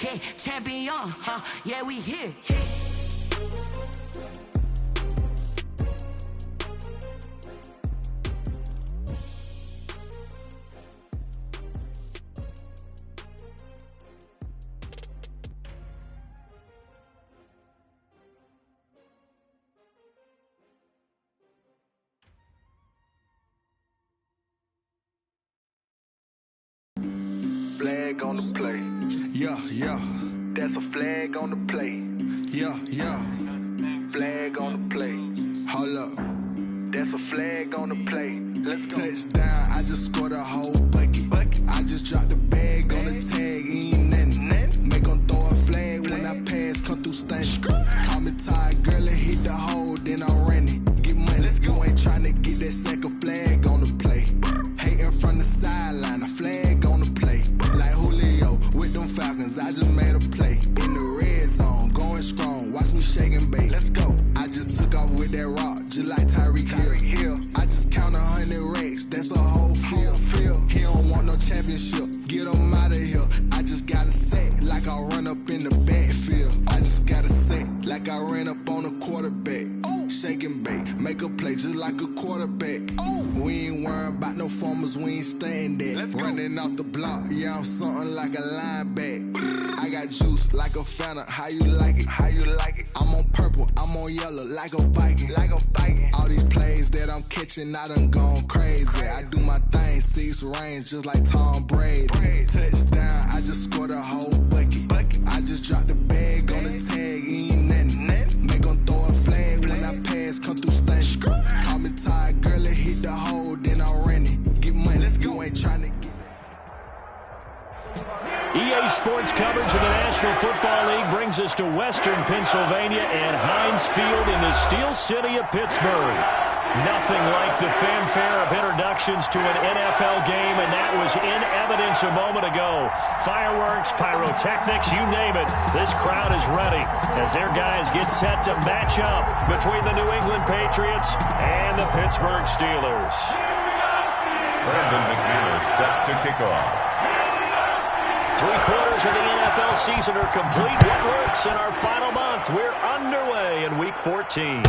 yeah, champion, yeah, we here. Flag on the play. Yeah, yeah. That's a flag on the play. Yeah, yeah. Flag on the play. Hold up. That's a flag on the play. Let's go. Touchdown, I just scored a whole bucket. I just dropped the bag on the tag, ain't nothing. Make 'em throw a flag when I pass, come through stunning. Call me tired, girl, and hit the hole, then I'm running. Get money, you ain't tryna get that second flag on the play. Hating from the sideline, a flag on the play. Like Julio with them Falcons, I just made a play. In the red zone, going strong, watch me shake and bake. Let's go. I just took off with that rock, just like Tyreek Hill. I just count 100 racks, that's a whole field. He don't want no championship, get him out of here. I just got a set, like I run up in the backfield. I just got a set, like I ran up on a quarterback. Shake and bake, make a play just like a quarterback. We ain't worrying about no formers, we ain't staying there. Running off the block, yeah, I'm something like a linebacker. I got juice like a Fanta, how you like it? How you like it? I'm on purple, I'm on yellow, like a Viking. Like a Viking. All these plays that I'm catching, I done gone crazy. I do my thing, 6 range, just like Tom Brady. Touchdown, I just scored a whole bucket. I just dropped the bag on the tag, ain't nothing. Make 'em throw a flag when I pass, come through stunning. Call me tired, girl, and hit the hole, then I'm running. Get money, you ain't tryna get. EA Sports coverage of the National Football League brings us to Western Pennsylvania and Heinz Field in the Steel City of Pittsburgh. Nothing like the fanfare of introductions to an NFL game, and that was in evidence a moment ago. Fireworks, pyrotechnics, you name it. This crowd is ready as their guys get set to match up between the New England Patriots and the Pittsburgh Steelers. Brandon McManus set to kick off. 3/4 of the NFL season are complete. What works in our final month? We're underway in Week 14.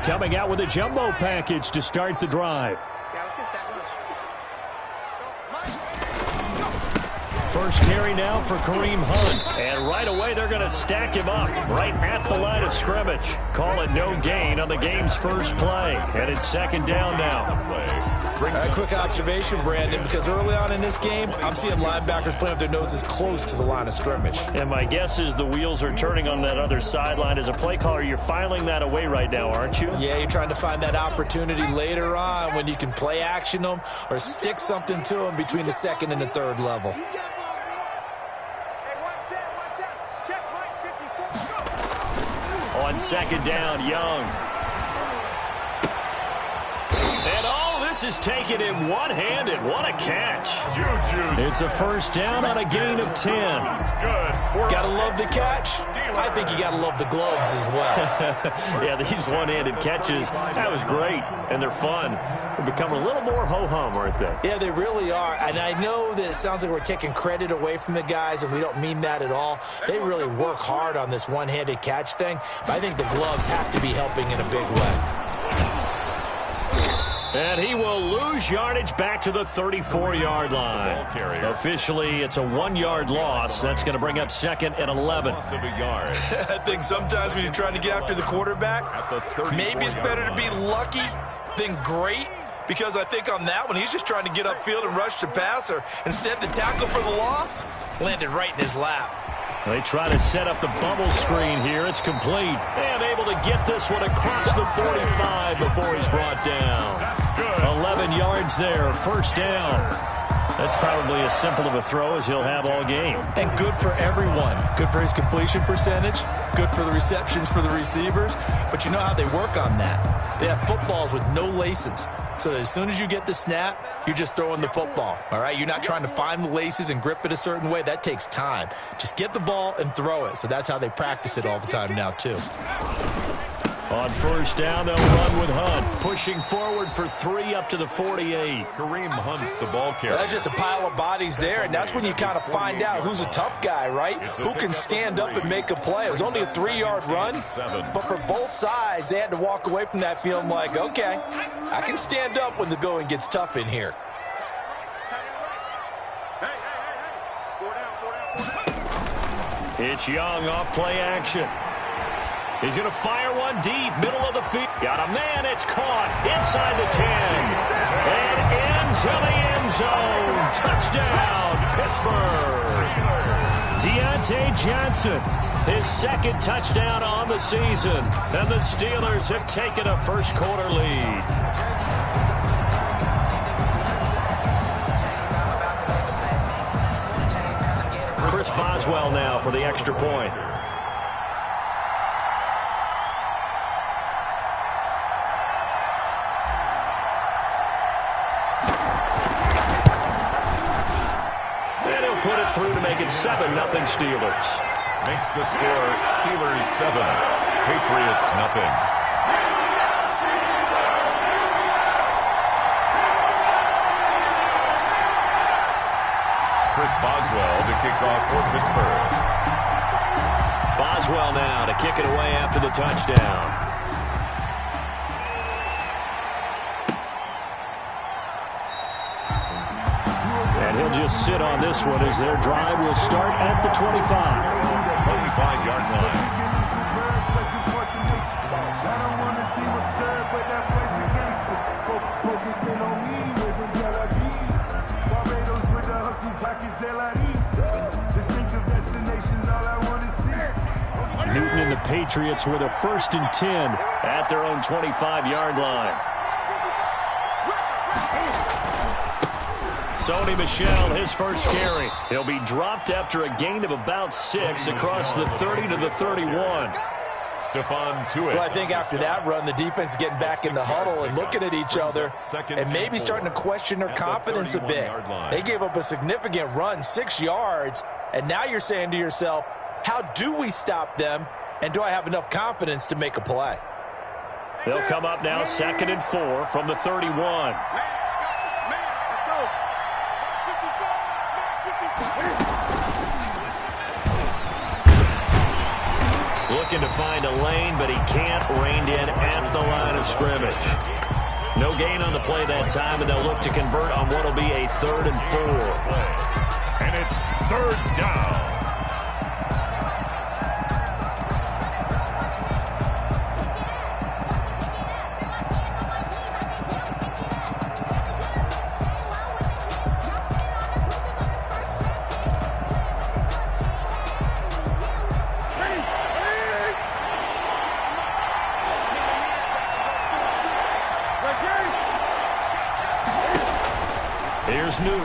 Coming out with a jumbo package to start the drive. First carry now for Kareem Hunt. And right away, they're going to stack him up right at the line of scrimmage. Call it no gain on the game's first play. And it's second down now. A quick observation, Brandon, because early on in this game, I'm seeing linebackers playing with their noses close to the line of scrimmage. And my guess is the wheels are turning on that other sideline. As a play caller, you're filing that away right now, aren't you? Yeah, you're trying to find that opportunity later on when you can play action them or stick something to them between the second and the third level. On second down, Young. And all this is taken in one-handed. What a catch. It's a first down on a gain of 10. Gotta love the catch. I think you gotta love the gloves as well. Yeah, these one-handed catches, that was great, and they're fun. They're becoming a little more ho-hum, aren't they? Yeah, they really are, and I know that it sounds like we're taking credit away from the guys, and we don't mean that at all. They really work hard on this one-handed catch thing, but I think the gloves have to be helping in a big way. And he will lose yardage back to the 34-yard line. Officially, it's a 1-yard loss. That's going to bring up second and 11. I think sometimes when you're trying to get after the quarterback, maybe it's better to be lucky than great, because I think on that one, he's just trying to get upfield and rush the passer. Instead, the tackle for the loss landed right in his lap. They try to set up the bubble screen here. It's complete. And able to get this one across the 45 before he's brought down. 11 yards there, first down. That's probably as simple of a throw as he'll have all game. And good for everyone. Good for his completion percentage. Good for the receptions for the receivers. But you know how they work on that. They have footballs with no laces. So that as soon as you get the snap, you're just throwing the football. All right? You're not trying to find the laces and grip it a certain way. That takes time. Just get the ball and throw it. So that's how they practice it all the time now, too. On first down, they'll run with Hunt. Pushing forward for 3 up to the 48. Kareem Hunt, the ball carrier. That's just a pile of bodies there, and that's when you kind of find out who's a tough guy, right? Who can stand up and make a play. It was only a 3-yard run, but for both sides, they had to walk away from that feeling like, okay, I can stand up when the going gets tough in here. It's Young off play action. He's going to fire one deep, middle of the field. Got a man, it's caught inside the 10. And into the end zone. Touchdown, Pittsburgh. Deontay Johnson, his second touchdown on the season. And the Steelers have taken a first quarter lead. Chris Boswell now for the extra point. Put it through to make it 7-0 Steelers. Makes the score Steelers 7, Patriots nothing. Chris Boswell to kick off for Pittsburgh. Boswell now to kick it away after the touchdown. He'll just sit on this one as their drive will start at the 25. 25-yard line. Newton and the Patriots with a 1st and 10 at their own 25-yard line. Sony Michel, his first carry. He'll be dropped after a gain of about 6 across the 30 to the 31. Stephon Tuitt. Well, I think after that run, the defense is getting back in the huddle and looking at each other and maybe starting to question their confidence a bit. They gave up a significant run, 6 yards, and now you're saying to yourself, how do we stop them, and do I have enough confidence to make a play? They'll come up now 2nd and 4 from the 31. Looking to find a lane, but he can't. Reined in at the line of scrimmage. No gain on the play that time, and they'll look to convert on what will be a 3rd and 4. And it's 3rd down. Here's Newton.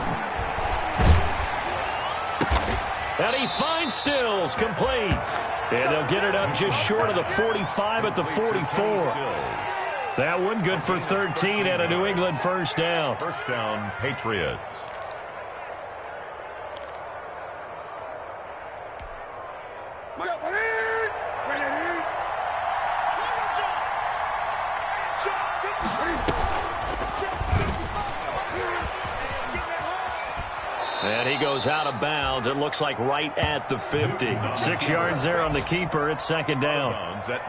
And he finds Stills, complete. And they'll get it up just short of the 45 at the 44. That one good for 13 and a New England first down. First down, Patriots. And he goes out of bounds. It looks like right at the 50. 6 yards there on the keeper. It's 2nd down.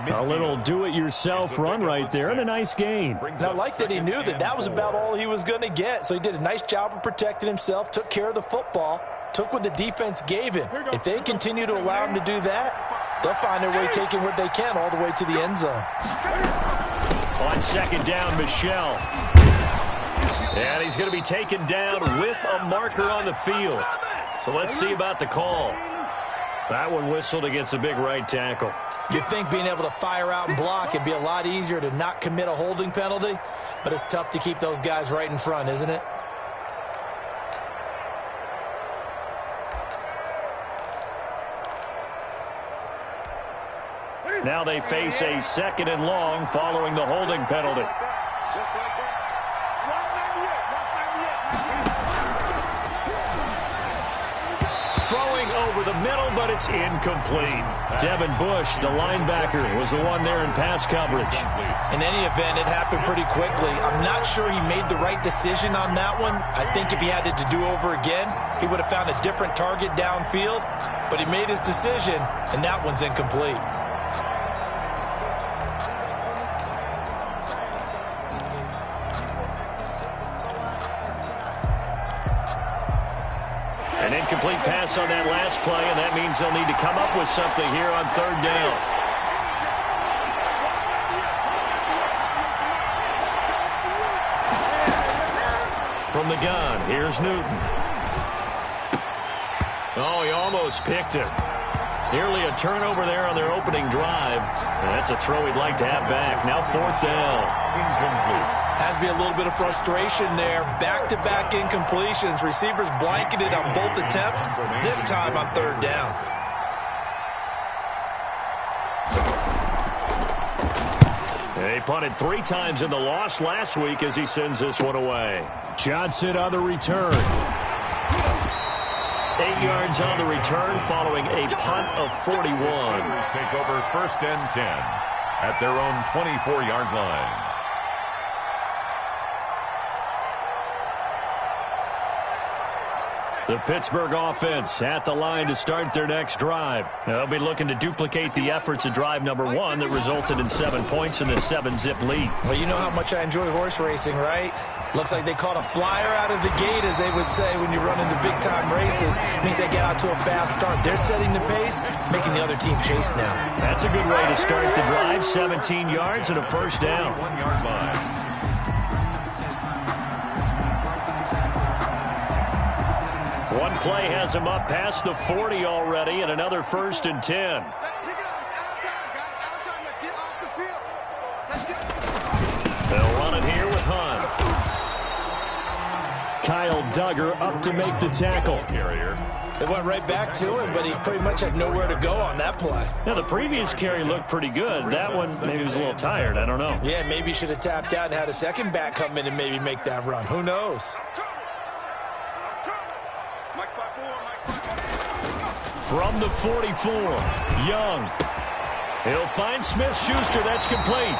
A little do-it-yourself run right there and a nice gain. And I like that he knew that that was about all he was going to get. So he did a nice job of protecting himself, took care of the football, took what the defense gave him. If they continue to allow him to do that, they'll find their way taking what they can all the way to the end zone. On 2nd down, Michel. And he's going to be taken down with a marker on the field. So let's see about the call. That one whistled against a big right tackle. You'd think being able to fire out and block it'd be a lot easier to not commit a holding penalty, but it's tough to keep those guys right in front, isn't it? Now they face a 2nd and long following the holding penalty. Throwing over the middle, but it's incomplete. Devin Bush, the linebacker, was the one there in pass coverage. In any event, it happened pretty quickly. I'm not sure he made the right decision on that one. I think if he had it to do over again, he would have found a different target downfield. But he made his decision, and that one's incomplete. An incomplete pass on that last play, and that means they'll need to come up with something here on 3rd down. From the gun, here's Newton. Oh, he almost picked it. Nearly a turnover there on their opening drive. And that's a throw he'd like to have back. Now 4th down. Incomplete. Has to be a little bit of frustration there. Back-to-back incompletions. Receivers blanketed on both attempts, this time on 3rd down. They punted 3 times in the loss last week as he sends this one away. Johnson on the return. 8 yards on the return following a punt of 41. Steelers take over 1st and 10 at their own 24-yard line. The Pittsburgh offense at the line to start their next drive. They'll be looking to duplicate the efforts of drive number 1 that resulted in 7 points in the 7-zip lead. Well, you know how much I enjoy horse racing, right? Looks like they caught a flyer out of the gate, as they would say when you're running the big-time races. It means they get out to a fast start. They're setting the pace, making the other team chase now. That's a good way to start the drive. 17 yards and a 1st down. 1-yard line. One play has him up past the 40 already, and another 1st and 10. They'll run it here with Hunt. Kyle Duggar up to make the tackle. Carrier. They went right back to him, but he pretty much had nowhere to go on that play. Now, the previous carry looked pretty good. That one, maybe he was a little tired. I don't know. Yeah, maybe he should have tapped out and had a second back come in and maybe make that run. Who knows? From the 44, Young. He'll find Smith-Schuster. That's complete.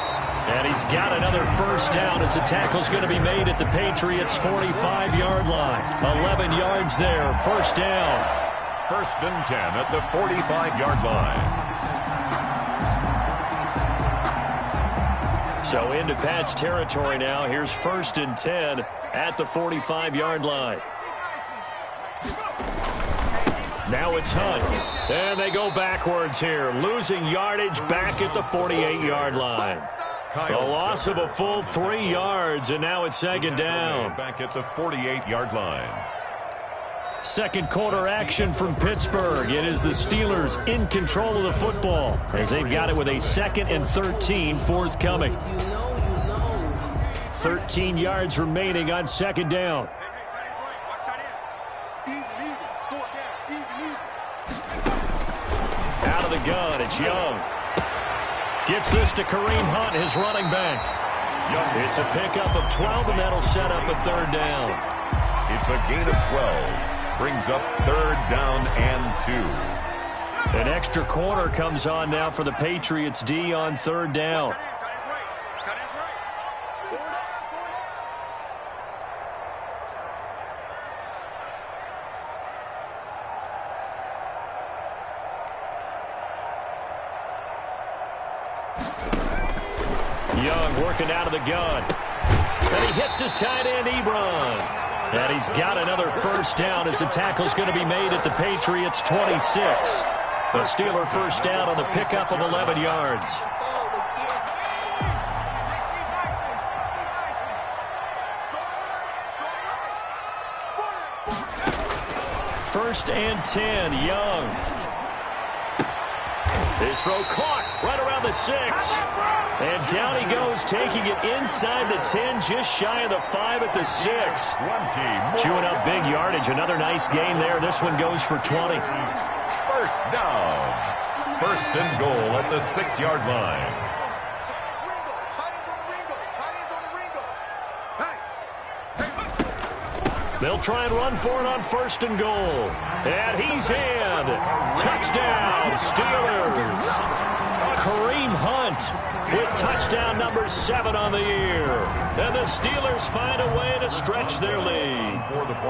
And he's got another 1st down as the tackle's going to be made at the Patriots' 45-yard line. 11 yards there, 1st down. 1st and 10 at the 45-yard line. So into Pat's territory now. Here's 1st and 10 at the 45-yard line. Now it's Hunt. And they go backwards here, losing yardage back at the 48-yard line. A loss of a full 3 yards, and now it's 2nd down. Back at the 48-yard line. 2nd quarter action from Pittsburgh. It is the Steelers in control of the football as they've got it with a 2nd and 13 forthcoming. 13 yards remaining on 2nd down. Out of the gun, it's Young. Gets this to Kareem Hunt, his running back. It's a pickup of 12, and that'll set up a 3rd down. It's a gain of 12. Brings up 3rd down and 2. An extra corner comes on now for the Patriots D on 3rd down. Young working out of the gun. And he hits his tight end, Ebron. And he's got another 1st down as the tackle's going to be made at the Patriots' 26. The Steeler 1st down on the pickup of 11 yards. 1st and 10, Young. His throw caught right around the 6. And down he goes, taking it inside the 10, just shy of the 5 at the 6. Chewing up big yardage. Another nice gain there. This one goes for 20. 1st down. first and goal at the 6-yard line. They'll try and run for it on first and goal. And he's in. Touchdown, Steelers. Kareem Hunt with touchdown number 7 on the year. And the Steelers find a way to stretch their lead.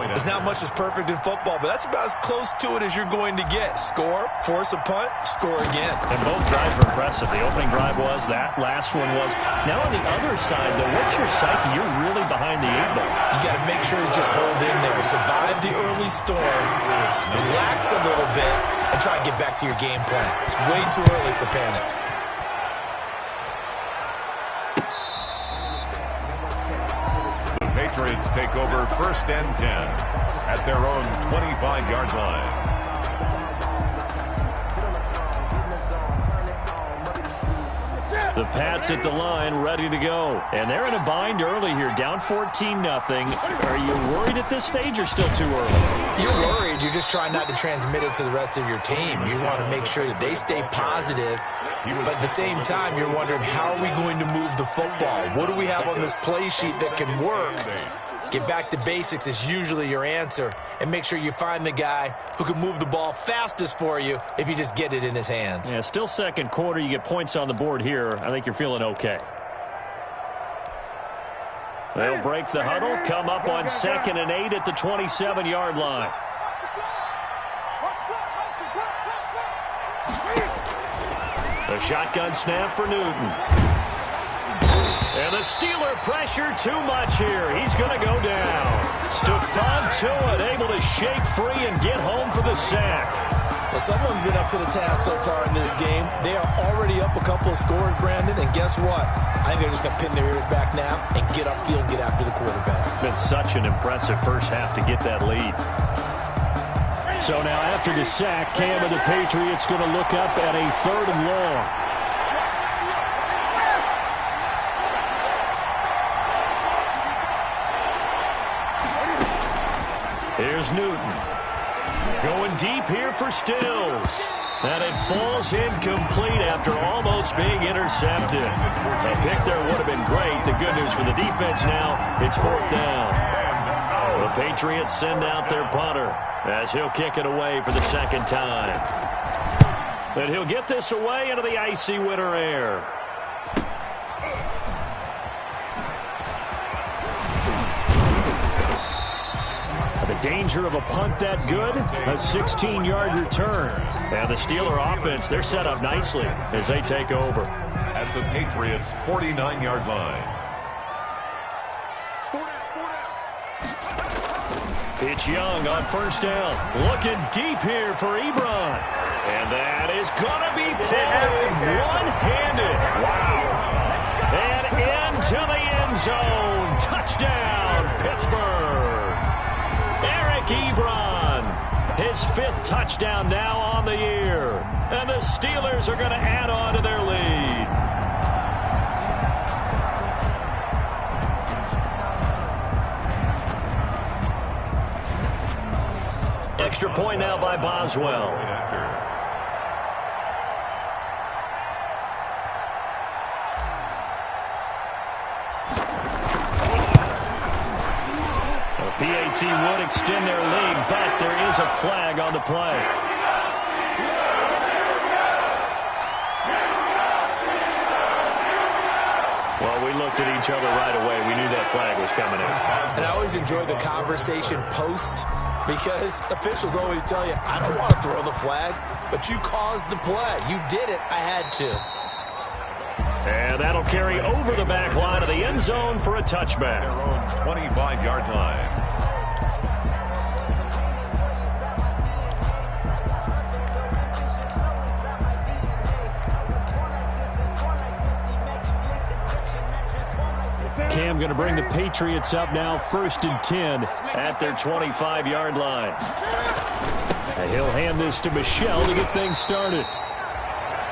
There's not much that's perfect in football, but that's about as close to it as you're going to get. Score, force a punt, score again. And both drives were impressive. The opening drive was, that last one was. Now on the other side, though, what's your psyche? You're really behind the 8 ball. You got to make sure you just hold in there. Survive the early storm, relax a little bit, and try to get back to your game plan. It's way too early for panic. The Patriots take over first and 10 at their own 25-yard line. The Pats at the line, ready to go. And they're in a bind early here, down 14-0. Are you worried at this stage or still too early? You're worried. You're just trying not to transmit it to the rest of your team. You want to make sure that they stay positive. But at the same time, you're wondering, how are we going to move the football? What do we have on this play sheet that can work? Get back to basics is usually your answer. And make sure you find the guy who can move the ball fastest for you if you just get it in his hands. Yeah, still second quarter. You get points on the board here. I think you're feeling okay. They'll break the huddle, come up on 2nd and 8 at the 27-yard line. The shotgun snap for Newton. And the Steeler pressure too much here. He's going to go down. Stephon Tuitt able to shake free and get home for the sack. Well, someone's been up to the task so far in this game. They are already up a couple of scores, Brandon, and guess what? I think they're just going to pin their ears back now and get upfield and get after the quarterback. Been such an impressive first half to get that lead. So now after the sack, Cam and the Patriots going to look up at a 3rd and long. Here's Newton. Going deep here for Stills. And it falls incomplete after almost being intercepted. A pick there would have been great. The good news for the defense now, it's 4th down. The Patriots send out their punter as he'll kick it away for the 2nd time. And he'll get this away into the icy winter air. The danger of a punt that good, a 16-yard return. And the Steeler offense, they're set up nicely as they take over. At the Patriots' 49-yard line. It's Young on 1st down. Looking deep here for Ebron. And that is going to be pulled one-handed. Wow. And into the end zone. Touchdown, Pittsburgh. Eric Ebron, his 5th touchdown now on the year. And the Steelers are going to add on to their lead. Extra point now by Boswell. PAT would extend their lead, but there is a flag on the play. Well, we looked at each other right away. We knew that flag was coming in. And I always enjoy the conversation post because officials always tell you, I don't want to throw the flag, but you caused the play. You did it. I had to. And that'll carry over the back line of the end zone for a touchback. Their own 25-yard line. Cam going to bring the Patriots up now 1st and 10 at their 25-yard line. And he'll hand this to Michel to get things started.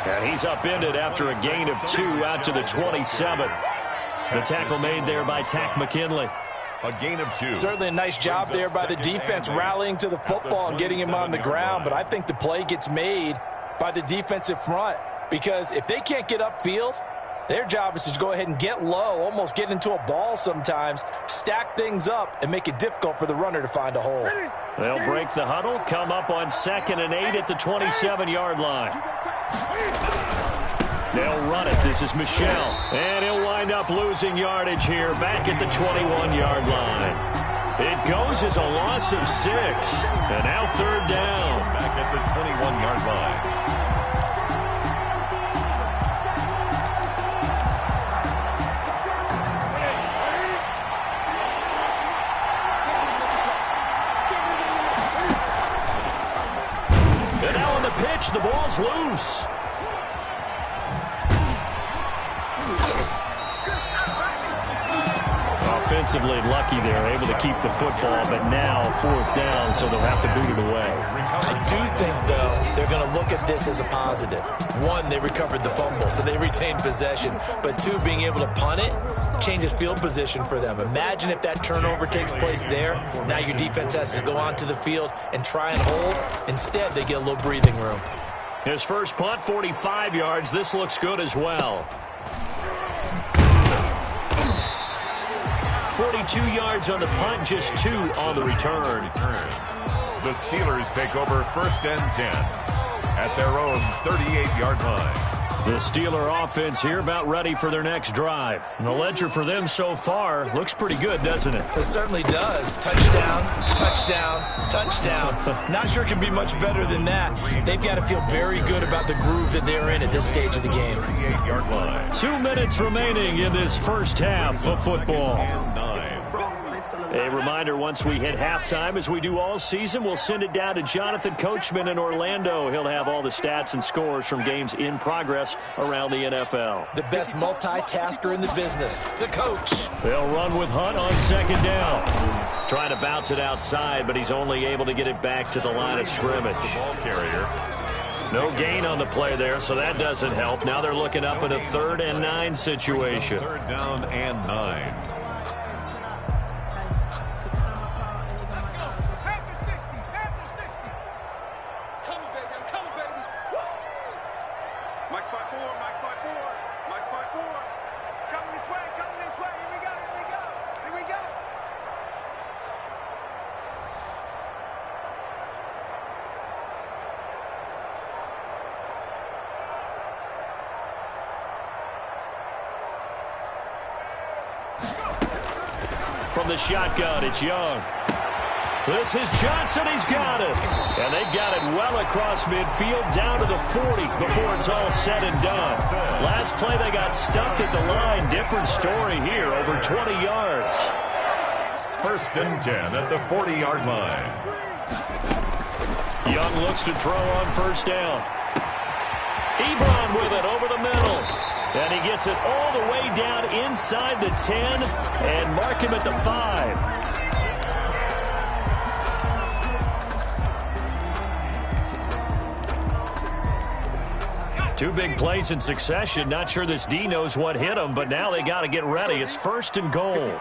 And he's upended after a gain of 2 out to the 27. The tackle made there by Tack McKinley. A gain of 2. Certainly a nice job there by the defense rallying to the football and getting him on the ground, but I think the play gets made by the defensive front, because if they can't get upfield, their job is to go ahead and get low, almost get into a ball sometimes, stack things up, and make it difficult for the runner to find a hole. They'll break the huddle, come up on 2nd and 8 at the 27-yard line. They'll run it. This is Michel. And he'll wind up losing yardage here back at the 21-yard line. It goes as a loss of 6. And now 3rd down. Back at the 21-yard line. Pitch, the ball's loose. Offensively lucky they're able to keep the football, but now 4th down, so they'll have to boot it away. I do think, though, they're going to look at this as a positive. 1, they recovered the fumble, so they retained possession. But 2, being able to punt it changes field position for them. Imagine if that turnover takes place there. Now your defense has to go onto the field and try and hold. Instead, they get a little breathing room. His first punt, 45 yards. This looks good as well. 42 yards on the punt, just 2 on the return. The Steelers take over 1st and 10 at their own 38-yard line. The Steeler offense here about ready for their next drive. And the ledger for them so far looks pretty good, doesn't it? It certainly does. Touchdown, touchdown, touchdown. Not sure it can be much better than that. They've got to feel very good about the groove that they're in at this stage of the game. 38-yard line. 2 minutes remaining in this first half of football. A reminder, once we hit halftime, as we do all season, we'll send it down to Jonathan Coachman in Orlando. He'll have all the stats and scores from games in progress around the NFL. The best multitasker in the business, the coach. They'll run with Hunt on 2nd down. Trying to bounce it outside, but he's only able to get it back to the line of scrimmage. The ball carrier. No gain on the play there, so that doesn't help. Now they're looking up at a 3rd and 9 situation. 3rd down and 9. From the shotgun, it's Young. This is Johnson. He's got it. And they got it well across midfield down to the 40 before it's all said and done. Last play, they got stuffed at the line. Different story here, over 20 yards. 1st and 10 at the 40-yard line. Young looks to throw on 1st down. Ebron with it over the middle. And he gets it all the way down inside the 10 and mark him at the 5. 2 big plays in succession. Not sure this D knows what hit him, but now they got to get ready. It's 1st and goal.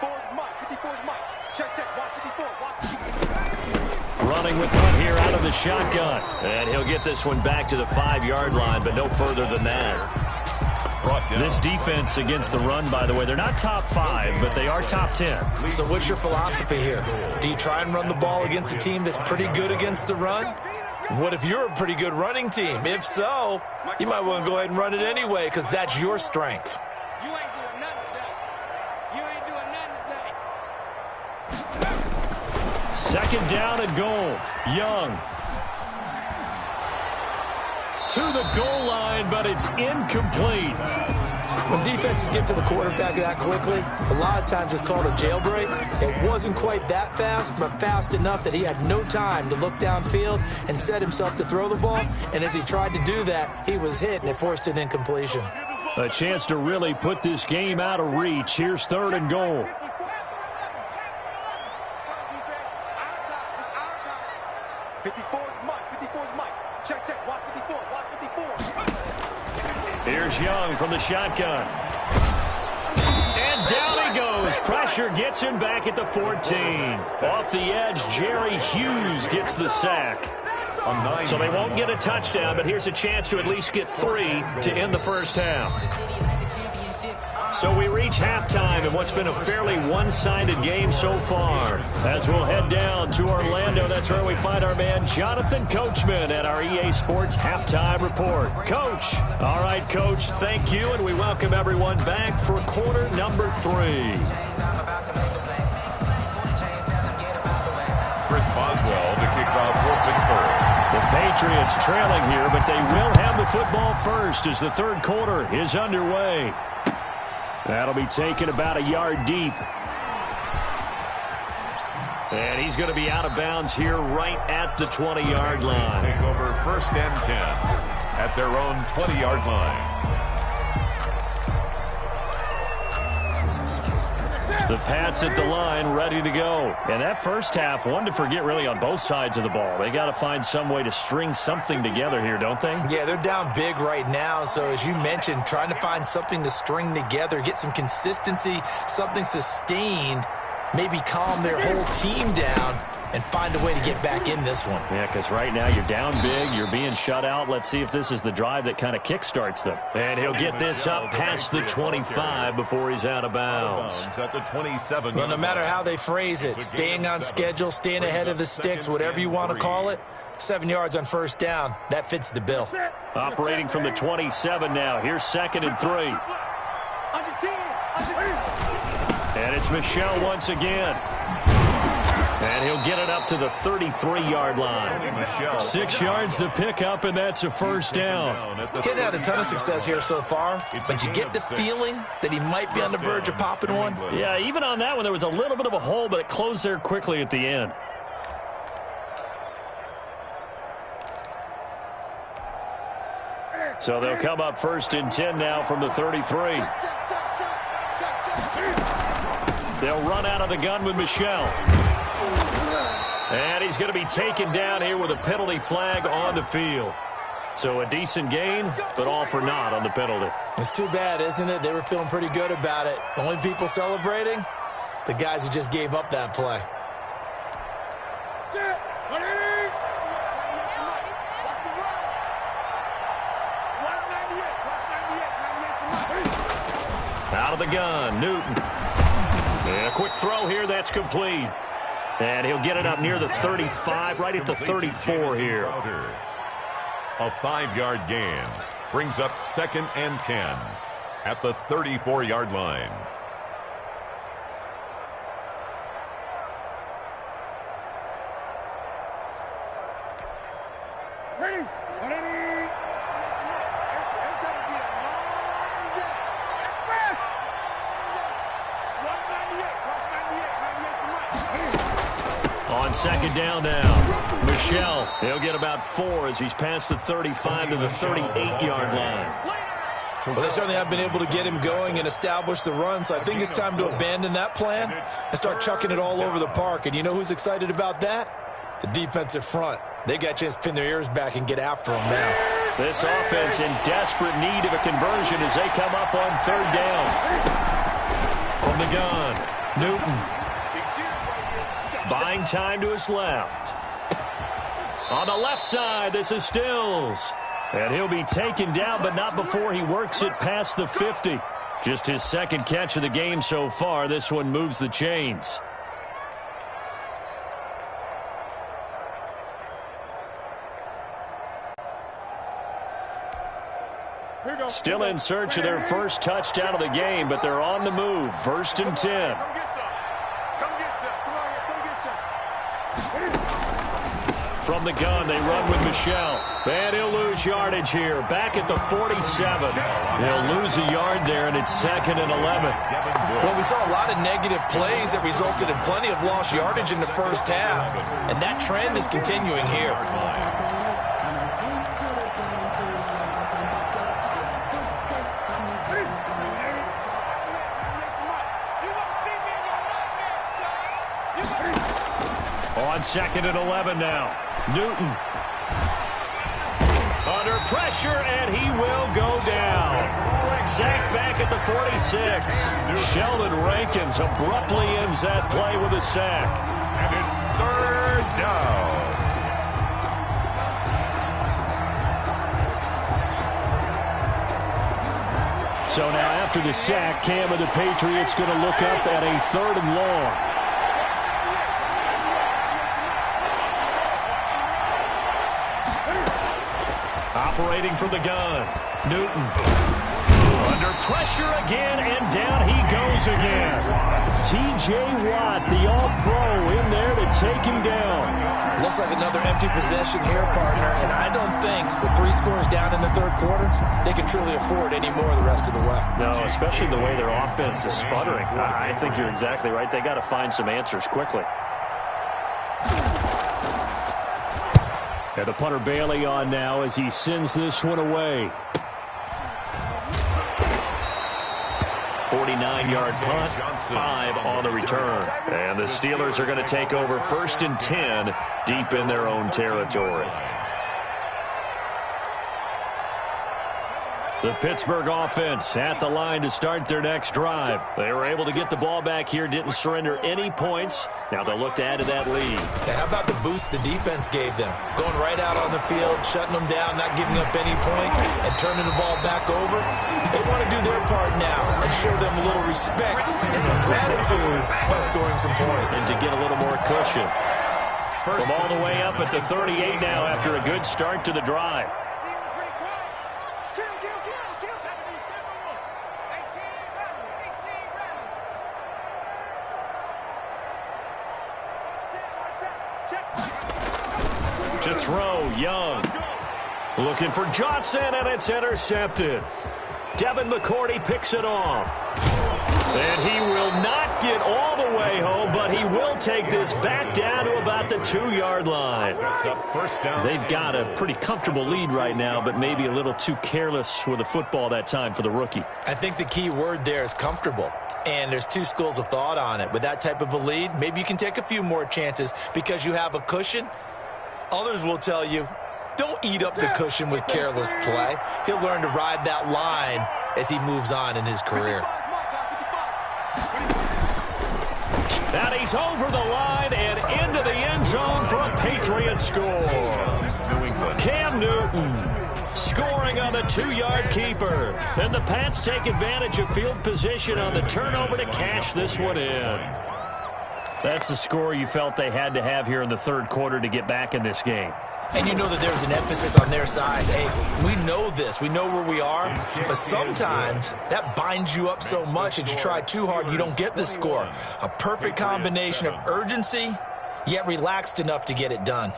Running with Hunt here out of the shotgun. And he'll get this one back to the 5-yard line, but no further than that. This defense against the run, by the way, they're not top 5, but they are top 10. So what's your philosophy here? Do you try and run the ball against a team that's pretty good against the run? What if you're a pretty good running team? If so, you might want to go ahead and run it anyway because that's your strength. You ain't doing nothing today. You ain't doing nothing today. 2nd down and goal. Young. To the goal line, but it's incomplete. When defenses get to the quarterback that quickly, a lot of times it's called a jailbreak. It wasn't quite that fast, but fast enough that he had no time to look downfield and set himself to throw the ball. And as he tried to do that, he was hit, and it forced an incompletion. A chance to really put this game out of reach. Here's 3rd and goal. Here's Young from the shotgun. And down he goes. Pressure gets him back at the 14. Off the edge, Jerry Hughes gets the sack. So they won't get a touchdown, but here's a chance to at least get 3 to end the first half. So we reach halftime in what's been a fairly one-sided game so far. As we'll head down to Orlando, that's where we find our man Jonathan Coachman at our EA Sports Halftime Report. Coach. All right, Coach, thank you, and we welcome everyone back for quarter number 3. Chris Boswell to kick off for Pittsburgh. The Patriots trailing here, but they will have the football first as the third quarter is underway. That'll be taken about a yard deep. And he's going to be out of bounds here right at the 20-yard line. Take over first and 10 at their own 20-yard line. The Pats at the line, ready to go. And that first half, one to forget really on both sides of the ball. They got to find some way to string something together here, don't they? Yeah, they're down big right now. So as you mentioned, trying to find something to string together, get some consistency, something sustained, maybe calm their whole team down and find a way to get back in this one. Yeah, because right now you're down big, you're being shut out. Let's see if this is the drive that kind of kickstarts them. And he'll get this up past the 25 before he's out of bounds. At the 27. Well, no matter how they phrase it, staying on schedule, staying ahead of the sticks, whatever you want to call it, 7 yards on first down, that fits the bill. Operating from the 27 now. Here's 2nd and 3. And it's Michel once again. And he'll get it up to the 33-yard line. 6 yards the pickup, and that's a first down. Kid had a ton of success here so far, but you get the feeling that he might be on the verge of popping one. Yeah, even on that one, there was a little bit of a hole, but it closed there quickly at the end. So they'll come up 1st and 10 now from the 33. They'll run out of the gun with Michel. And he's going to be taken down here with a penalty flag on the field. So a decent gain, but all for naught on the penalty. It's too bad, isn't it? They were feeling pretty good about it. The only people celebrating, the guys who just gave up that play. Out of the gun, Newton. And a quick throw here, that's complete. And he'll get it up near the 35, right at the 34 here. A 5-yard gain brings up 2nd and 10 at the 34-yard line. Ready? It's going to be a long day. On 2nd down now, Michel. He'll get about 4 as he's past the 35 to the 38-yard line. Well, they certainly have been able to get him going and establish the run, so I think it's time to abandon that plan and start chucking it all over the park. And you know who's excited about that? The defensive front. They got a chance to pin their ears back and get after him now. This offense in desperate need of a conversion as they come up on 3rd down. From the gun, Newton. Buying time to his left. On the left side, this is Stills. And he'll be taken down, but not before he works it past the 50. Just his 2nd catch of the game so far. This one moves the chains. Still in search of their first touchdown of the game, but they're on the move. 1st and 10. From the gun, they run with Michel. And he'll lose yardage here. Back at the 47. He'll lose a yard there, and it's 2nd and 11. Well, we saw a lot of negative plays that resulted in plenty of lost yardage in the first half. And that trend is continuing here. On 2nd and 11 now. Newton. Under pressure, and he will go down. Sacked back at the 46. Sheldon Rankins abruptly ends that play with a sack. And it's 3rd down. So now after the sack, Cam of the Patriots going to look up at a 3rd and long. Operating from the gun, Newton. Under pressure again, and down he goes again. T.J. Watt, the all-pro, in there to take him down. Looks like another empty possession here, partner, and I don't think with 3 scores down in the 3rd quarter, they can truly afford any more the rest of the way. No, especially the way their offense is sputtering. I think you're exactly right. They got to find some answers quickly. And the punter Bailey on now as he sends this one away. 49-yard punt, 5 on the return. And the Steelers are going to take over 1st and 10 deep in their own territory. The Pittsburgh offense at the line to start their next drive. They were able to get the ball back here, didn't surrender any points. Now they'll look to add to that lead. Yeah, how about the boost the defense gave them? Going right out on the field, shutting them down, not giving up any points, and turning the ball back over. They want to do their part now and show them a little respect and some gratitude by scoring some points. And to get a little more cushion. From all the way up at the 38 now after a good start to the drive. To throw, Young. Looking for Johnson, and it's intercepted. Devin McCourty picks it off. And he will not get all the way home, but he will take this back down to about the 2-yard line. They've got a pretty comfortable lead right now, but maybe a little too careless with the football that time for the rookie. I think the key word there is comfortable. And there's 2 schools of thought on it. With that type of a lead, maybe you can take a few more chances because you have a cushion. Others will tell you, don't eat up the cushion with careless play. He'll learn to ride that line as he moves on in his career. And he's over the line and into the end zone for a Patriot score. Cam Newton scoring on the 2-yard keeper. And the Pats take advantage of field position on the turnover to cash this one in. That's the score you felt they had to have here in the 3rd quarter to get back in this game. And you know that there's an emphasis on their side. Hey, we know this. We know where we are. But sometimes that binds you up so much that you try too hard, you don't get the score. A perfect combination of urgency, yet relaxed enough to get it done.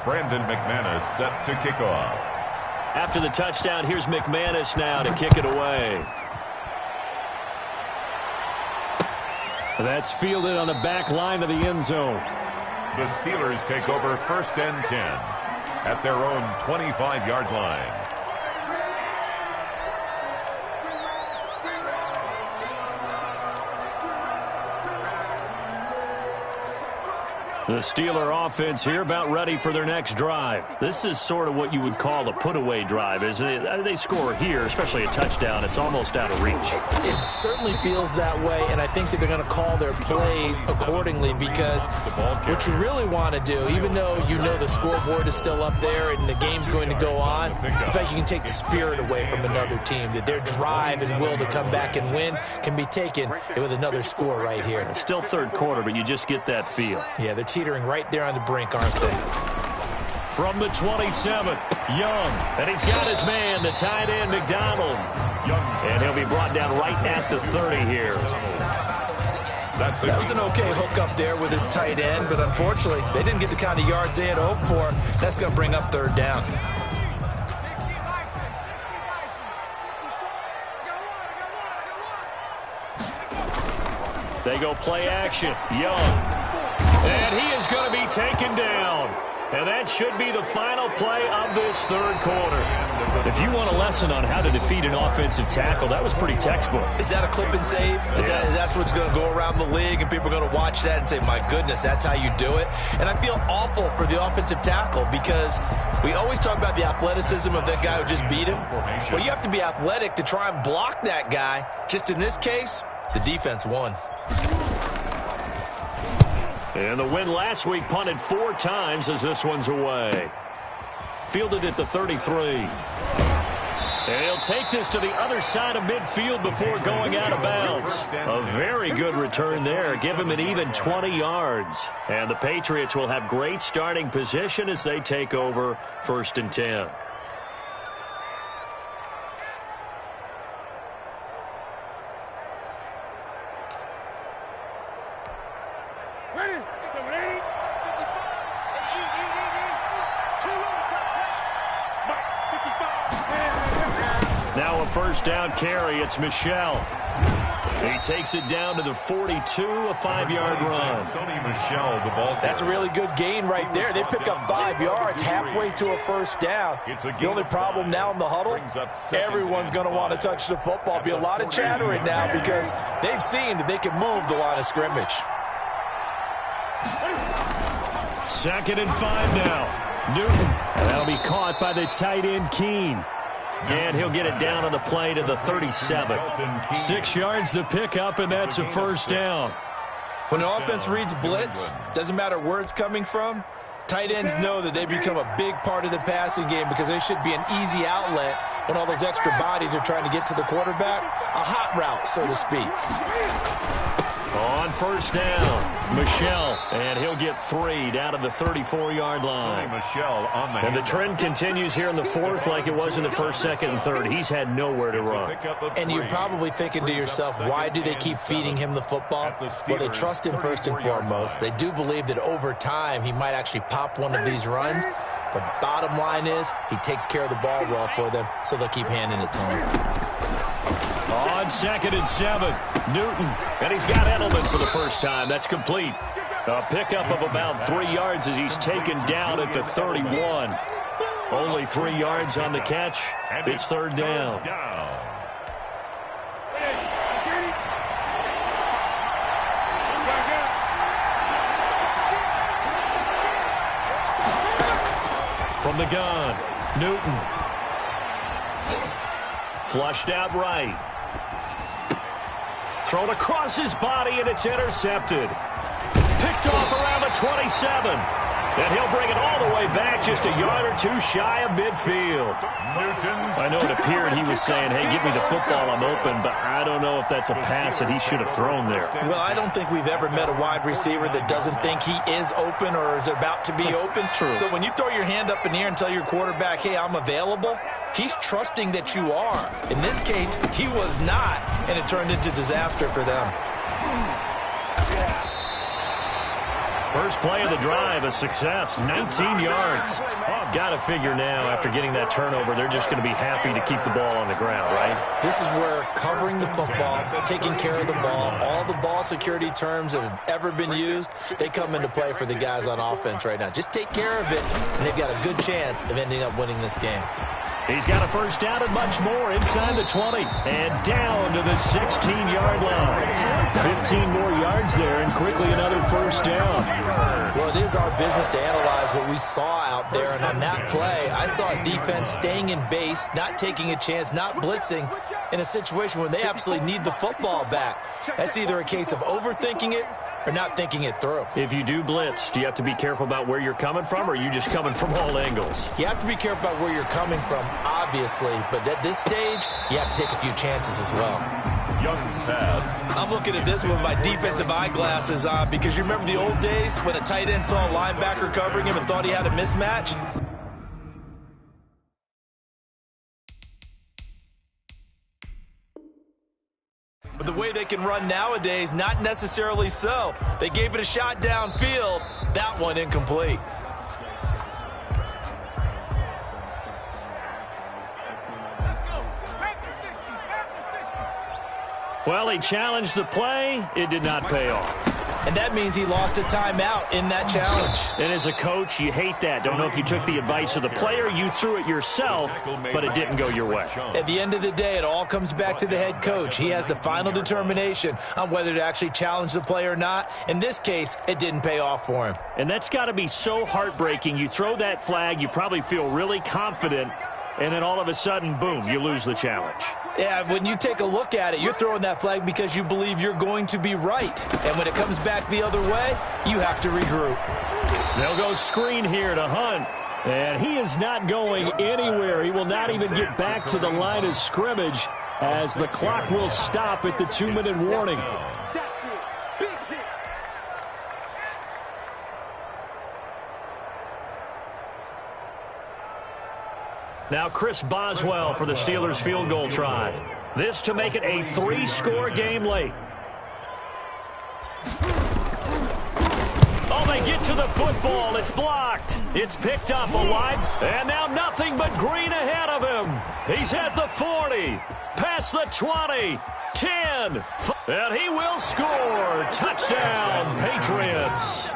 Brandon McManus set to kick off. After the touchdown, here's McManus now to kick it away. That's fielded on the back line of the end zone. The Steelers take over 1st and 10 at their own 25-yard line. The Steeler offense here about ready for their next drive. This is sort of what you would call a put-away drive, isn't it? They score here, especially a touchdown. It's almost out of reach. It certainly feels that way, and I think that they're going to call their plays accordingly because what you really want to do, even though you know the scoreboard is still up there and the game's going to go on, in fact, you can take the spirit away from another team, that their drive and will to come back and win can be taken with another score right here. It's still 3rd quarter, but you just get that feel. Yeah, they're teetering right there on the brink, aren't they? From the 27, Young. And he's got his man, the tight end, McDonald. And he'll be brought down right at the 30 here. That was an okay hook up there with his tight end, but unfortunately, they didn't get the kind of yards they had hoped for. That's going to bring up 3rd down. They go play action. Young. And he is going to be taken down. And that should be the final play of this 3rd quarter. If you want a lesson on how to defeat an offensive tackle, that was pretty textbook. Is that a clip and save? Is that what's going to go around the league and people are going to watch that and say, my goodness, that's how you do it? And I feel awful for the offensive tackle because we always talk about the athleticism of that guy who just beat him. Well, you have to be athletic to try and block that guy. Just in this case, the defense won. And the win last week punted 4 times as this one's away. Fielded at the 33. And he'll take this to the other side of midfield before going out of bounds. A very good return there. Give him an even 20 yards. And the Patriots will have great starting position as they take over 1st and 10. Now a first down carry. It's Michel. He takes it down to the 42, a 5-yard run. That's a really good gain right there. They pick up 5 yards halfway to a first down. The only problem now in the huddle, everyone's going to want to touch the football. Be a lot of chattering now because they've seen that they can move the line of scrimmage. 2nd and 5 now. Newton. That'll be caught by the tight end, Keene. And he'll get it down on the play to the 37. 6 yards the pickup, and that's a first down. When the offense reads blitz, doesn't matter where it's coming from, tight ends know that they become a big part of the passing game because there should be an easy outlet when all those extra bodies are trying to get to the quarterback. A hot route, so to speak. On first down, Michel, and he'll get 3 down to the 34-yard line. And the trend continues here in the 4th like it was in the 1st, 2nd, and 3rd. He's had nowhere to run. And you're probably thinking to yourself, why do they keep feeding him the football? Well, they trust him first and foremost. They do believe that over time he might actually pop one of these runs. But bottom line is he takes care of the ball well for them, so they'll keep handing it to him. On 2nd and 7, Newton. And he's got Edelman for the first time. That's complete. A pickup of about 3 yards as he's taken down at the 31. Only 3 yards on the catch. It's 3rd down. From the gun, Newton. Flushed out right. Thrown across his body, and it's intercepted. Picked off around the 27. And he'll bring it all the way back just a yard or 2 shy of midfield. I know it appeared he was saying, hey, give me the football, I'm open, but I don't know if that's a pass that he should have thrown there. Well, I don't think we've ever met a wide receiver that doesn't think he is open or is about to be open. True. So when you throw your hand up in the air and tell your quarterback, hey, I'm available, he's trusting that you are. In this case, he was not, and it turned into disaster for them. First play of the drive, a success, 19 yards. Got to figure now, after getting that turnover, they're just going to be happy to keep the ball on the ground, right? This is where covering the football, taking care of the ball, all the ball security terms that have ever been used, they come into play for the guys on offense right now. Just take care of it, and they've got a good chance of ending up winning this game. He's got a first down and much more inside the 20 and down to the 16-yard line. 15 more yards there and quickly another first down. Well, it is our business to analyze what we saw out there, and on that play, I saw a defense staying in base, not taking a chance, not blitzing in a situation where they absolutely need the football back. That's either a case of overthinking it or not thinking it through. If you do blitz, do you have to be careful about where you're coming from, or are you just coming from all angles? You have to be careful about where you're coming from, obviously, but at this stage, you have to take a few chances as well. Young's pass. I'm looking at this with my defensive eyeglasses on because you remember the old days when a tight end saw a linebacker covering him and thought he had a mismatch? But the way they can run nowadays, not necessarily so. They gave it a shot downfield. That one incomplete. Well, he challenged the play. It did not pay off. And that means he lost a timeout in that challenge. And as a coach, you hate that. Don't know if you took the advice of the player, you threw it yourself, but it didn't go your way. At the end of the day, it all comes back to the head coach. He has the final determination on whether to actually challenge the play or not. In this case, it didn't pay off for him. And that's got to be so heartbreaking. You throw that flag, you probably feel really confident, and then all of a sudden, boom, you lose the challenge. Yeah, when you take a look at it, you're throwing that flag because you believe you're going to be right. And when it comes back the other way, you have to regroup. They'll go screen here to Hunt. And he is not going anywhere. He will not even get back to the line of scrimmage as the clock will stop at the 2-minute warning. Now Chris Boswell for the Steelers field goal try. This to make it a 3-score game late. Oh, they get to the football. It's blocked. It's picked up a wide. And now nothing but green ahead of him. He's at the 40. Past the 20. 10. And he will score. Touchdown, Patriots.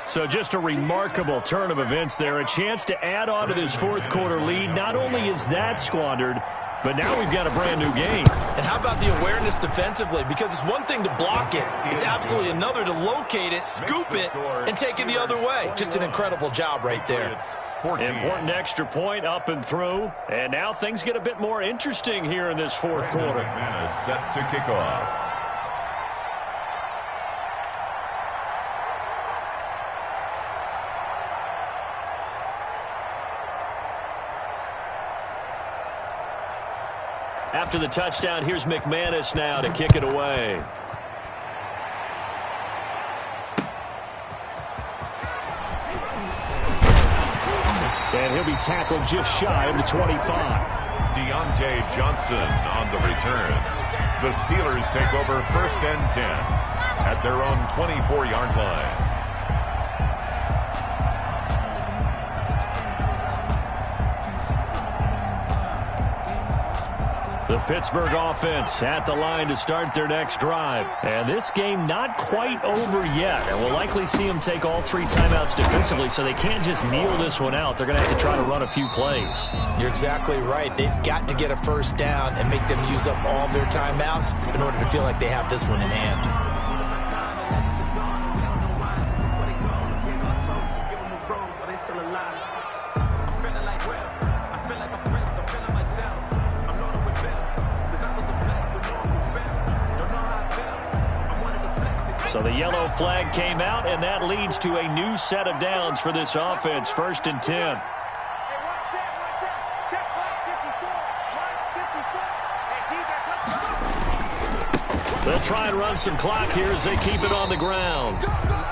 So just a remarkable turn of events there. A chance to add on to this fourth quarter lead. Not only is that squandered, but now we've got a brand new game. And how about the awareness defensively? Because it's one thing to block it. It's absolutely another to locate it, scoop it, and take it the other way. Just an incredible job right there. Important extra point up and through. And now things get a bit more interesting here in this fourth quarter. McManus set to kick off. After the touchdown, here's McManus now to kick it away. And he'll be tackled just shy of the 25. Deontay Johnson on the return. The Steelers take over 1st and 10 at their own 24-yard line. The Pittsburgh offense at the line to start their next drive. And this game not quite over yet. And we'll likely see them take all 3 timeouts defensively, so they can't just kneel this one out. They're going to have to try to run a few plays. You're exactly right. They've got to get a first down and make them use up all their timeouts in order to feel like they have this one in hand. So the yellow flag came out, and that leads to a new set of downs for this offense. 1st and 10. They'll try and run some clock here as they keep it on the ground.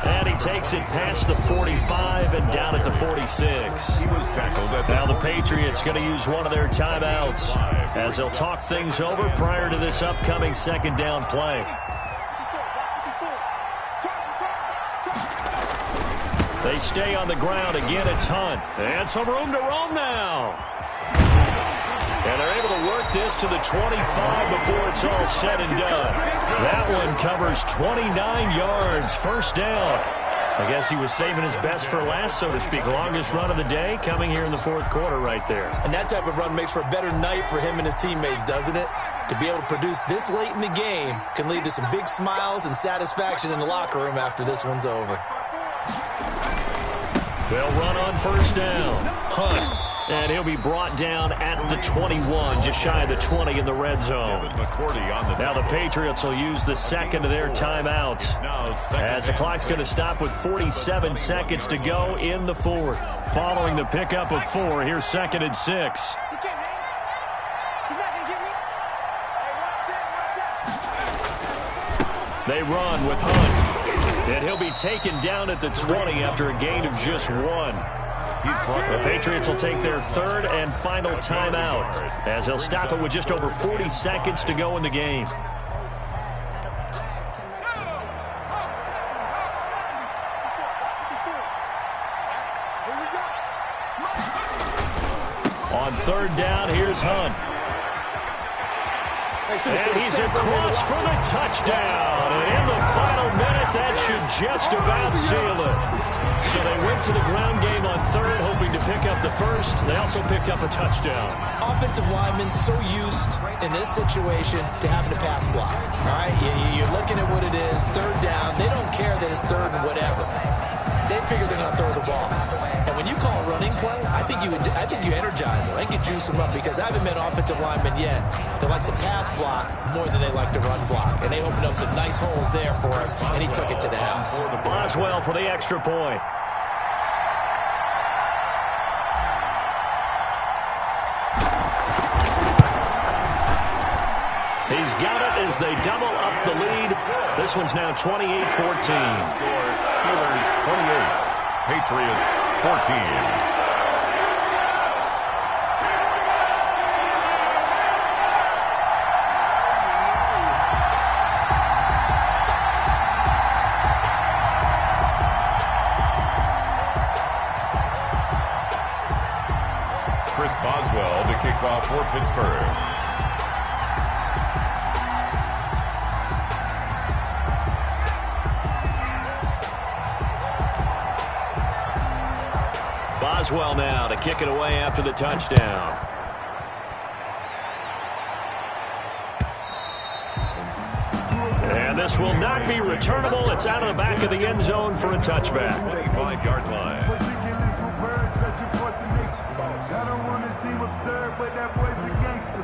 And he takes it past the 45 and down at the 46. He was tackled at now the Patriots going to use one of their timeouts as they'll talk things over prior to this upcoming 2nd down play. They stay on the ground. Again, it's Hunt. And some room to roam now. And they're able to work this to the 25 before it's all said and done. That one covers 29 yards. 1st down. I guess he was saving his best for last, so to speak. Longest run of the day coming here in the 4th quarter right there. And that type of run makes for a better night for him and his teammates, doesn't it? To be able to produce this late in the game can lead to some big smiles and satisfaction in the locker room after this one's over. They'll run on 1st down. Hunt. And he'll be brought down at the 21, just shy of the 20 in the red zone. Now the Patriots will use the 2nd of their timeouts as the clock's going to stop with 47 seconds to go in the 4th. Following the pickup of 4, here's 2nd and 6. They run with Hunt. And he'll be taken down at the 20 after a gain of just 1. The Patriots will take their 3rd and final timeout as they'll stop it with just over 40 seconds to go in the game. On 3rd down, here's Hunt. And he's across for the touchdown. And in the final minute, that should just about seal it. So they went to the ground game on 3rd, hoping to pick up the 1st. They also picked up a touchdown. Offensive linemen so used in this situation to having to pass block. All right, you're looking at what it is, 3rd down. They don't care that it's 3rd and whatever. They figure they're going to throw the ball. And when you call a running play, I think think you energize them. I think you juice them up because I haven't met offensive linemen yet that likes to pass block more than they like to run block. And they opened up some nice holes there for him, and he took it to the house. Boswell for the extra point. He's got it as they double up the lead. This one's now 28-14. Steelers 28, Patriots 14. Chris Boswell to kick off for Pittsburgh. Boswell now to kick it away after the touchdown. And this will not be returnable. It's out of the back of the end zone for a touchback. 25-yard line. I don't want to seem absurd, but that boy's a gangster.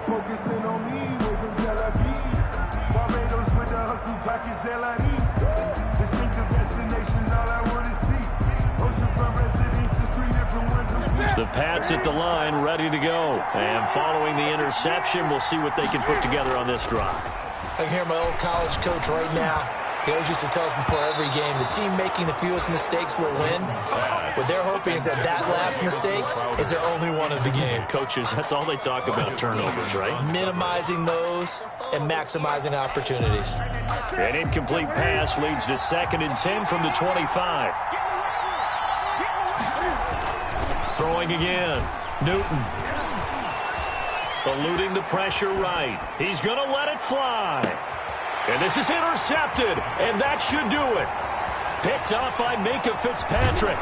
Focusing on me, way from Tel Aviv. Barbados with the hustle, pockets LIDs. Distinctive destinations, all I want to see. Oceanfront residences, 3 different ones. The Pats at the line, ready to go. And following the interception, we'll see what they can put together on this drive. I can hear my old college coach right now. He always used to tell us before every game, the team making the fewest mistakes will win. What they're hoping is that last mistake is their only one of the game. Coaches, that's all they talk about, turnovers, right? Minimizing those and maximizing opportunities. An incomplete pass leads to 2nd and 10 from the 25. Throwing again. Newton. Eluding the pressure right. He's going to let it fly. And this is intercepted, and that should do it. Picked up by Minkah Fitzpatrick.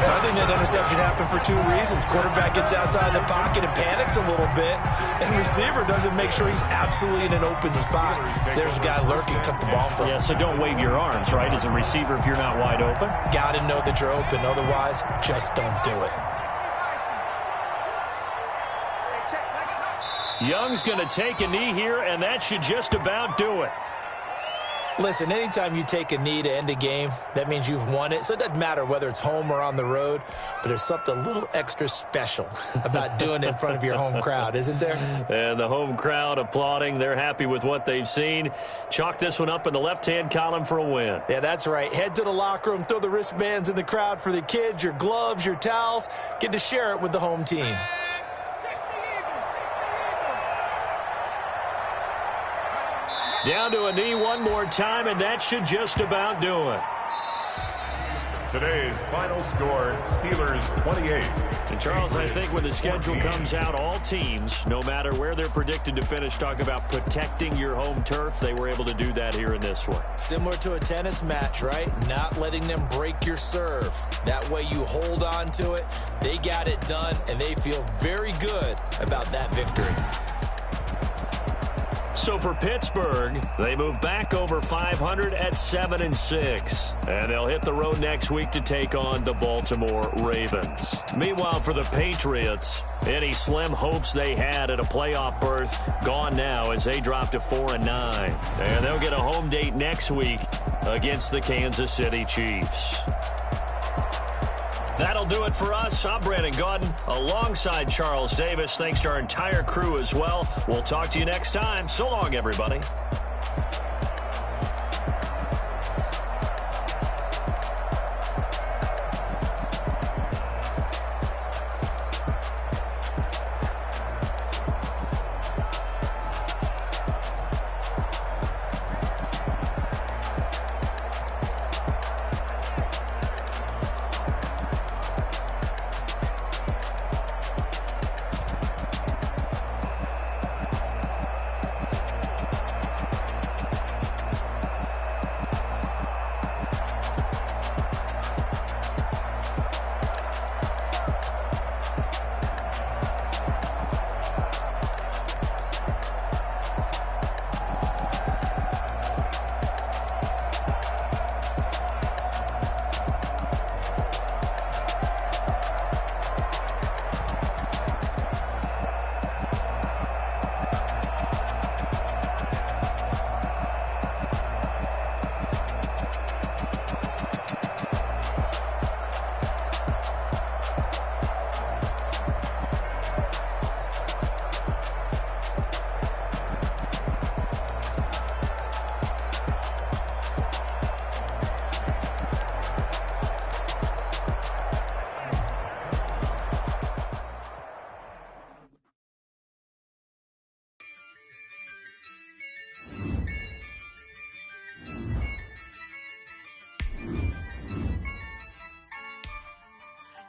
I think that interception happened for 2 reasons. Quarterback gets outside the pocket and panics a little bit, and receiver doesn't make sure he's absolutely in an open spot. So there's a guy lurking, took the ball from him. Yeah, so don't wave your arms, right, as a receiver if you're not wide open. Got to know that you're open. Otherwise, just don't do it. Young's going to take a knee here, and that should just about do it. Listen, anytime you take a knee to end a game, that means you've won it. So it doesn't matter whether it's home or on the road, but there's something a little extra special about doing it in front of your home crowd, isn't there? And the home crowd applauding. They're happy with what they've seen. Chalk this one up in the left-hand column for a win. Yeah, that's right. Head to the locker room, throw the wristbands in the crowd for the kids, your gloves, your towels. Get to share it with the home team. Down to a knee one more time, and that should just about do it. Today's final score, Steelers 28. And Charles, I think when the schedule comes out, all teams, no matter where they're predicted to finish, talk about protecting your home turf. They were able to do that here in this one. Similar to a tennis match, right? Not letting them break your serve. That way you hold on to it. They got it done, and they feel very good about that victory. So for Pittsburgh, they move back over 500 at 7-6. And they'll hit the road next week to take on the Baltimore Ravens. Meanwhile, for the Patriots, any slim hopes they had at a playoff berth gone now as they drop to 4-9. And they'll get a home date next week against the Kansas City Chiefs. That'll do it for us. I'm Brandon Gaudin alongside Charles Davis. Thanks to our entire crew as well. We'll talk to you next time. So long, everybody.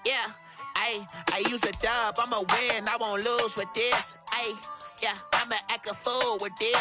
Yeah, I use a dub, I'ma win, I won't lose with this. Yeah, I'ma act a fool with this.